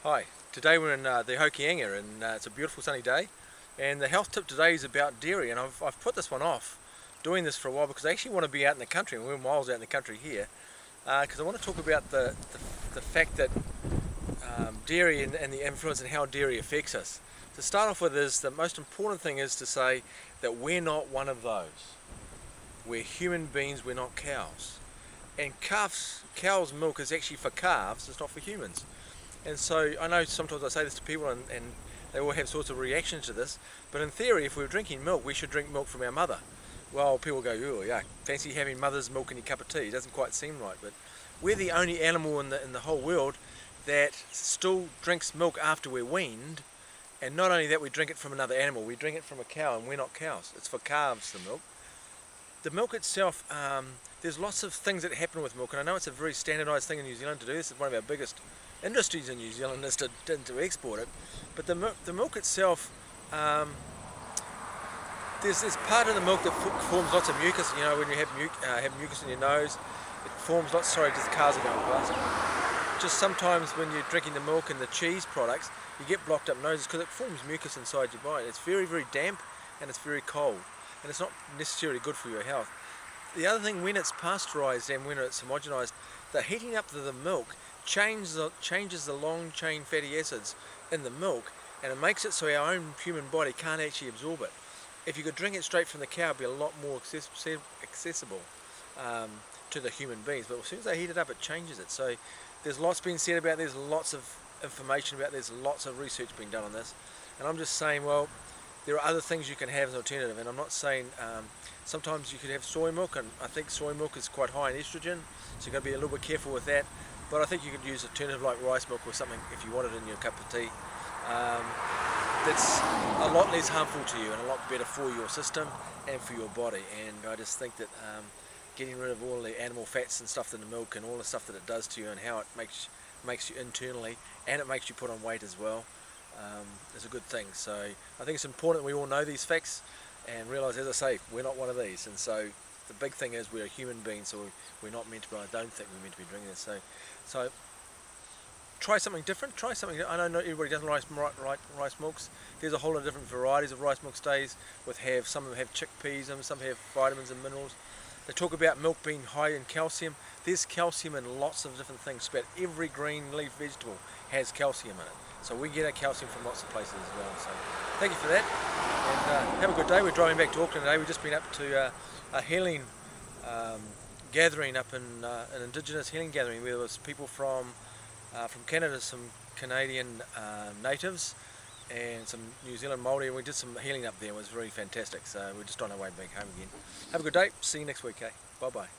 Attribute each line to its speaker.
Speaker 1: Hi, today we're in the Hokianga and it's a beautiful sunny day, and the health tip today is about dairy, and I've put this one off doing this for a while because I actually want to be out in the country, and we're miles out in the country here, because I want to talk about the fact that dairy and the influence and how dairy affects us. To start off with, is the most important thing is to say that we're not one of those. We're human beings, we're not cows. And cow's milk is actually for calves, it's not for humans. And so I know sometimes I say this to people and they all have sorts of reactions to this, but in theory if we're drinking milk we should drink milk from our mother. Well, people go, oh yeah, fancy having mother's milk in your cup of tea. It doesn't quite seem right, but we're the only animal in the whole world that still drinks milk after we're weaned, and not only that, we drink it from another animal. We drink it from a cow, and we're not cows. It's for calves, the milk. The milk itself, there's lots of things that happen with milk, and I know it's a very standardised thing in New Zealand to do this. It's one of our biggest industries in New Zealand is to export it. But the milk itself, there's part of the milk that forms lots of mucus. You know, when you have mucus in your nose, it forms lots. Sorry, just cars are going past. Just sometimes when you're drinking the milk and the cheese products, you get blocked up noses because it forms mucus inside your body. It's very, very damp and it's very cold, and it's not necessarily good for your health. The other thing, when it's pasteurized and when it's homogenized, the heating up of the milk changes the long chain fatty acids in the milk, and it makes it so our own human body can't actually absorb it. If you could drink it straight from the cow, it'd be a lot more accessible to the human beings, but as soon as they heat it up, it changes it. So there's lots being said about this, lots of information about this, lots of research being done on this, and I'm just saying, well, there are other things you can have as an alternative, and I'm not saying sometimes you could have soy milk, and I think soy milk is quite high in estrogen, so you've got to be a little bit careful with that. But I think you could use an alternative like rice milk or something if you want it in your cup of tea. That's a lot less harmful to you and a lot better for your system and for your body. And I just think that getting rid of all the animal fats and stuff in the milk and all the stuff that it does to you and how it makes you internally, and it makes you put on weight as well, is a good thing. So I think it's important that we all know these facts and realise, as I say, we're not one of these. And so the big thing is we're human beings, so we're not meant to be, I don't think we're meant to be drinking this. So try something different, try something. I know not everybody doesn't like rice milks. There's a whole lot of different varieties of rice milk stays. Some of them have chickpeas in them, some have vitamins and minerals. They talk about milk being high in calcium. There's calcium in lots of different things. About every green leaf vegetable has calcium in it. So we get our calcium from lots of places as well. So thank you for that, and have a good day. We're driving back to Auckland today. We've just been up to a healing gathering up in an Indigenous healing gathering where there was people from Canada, some Canadian natives, and some New Zealand Māori, and we did some healing up there. It was very fantastic. So we're just on our way back home again. Have a good day. See you next week. Bye bye.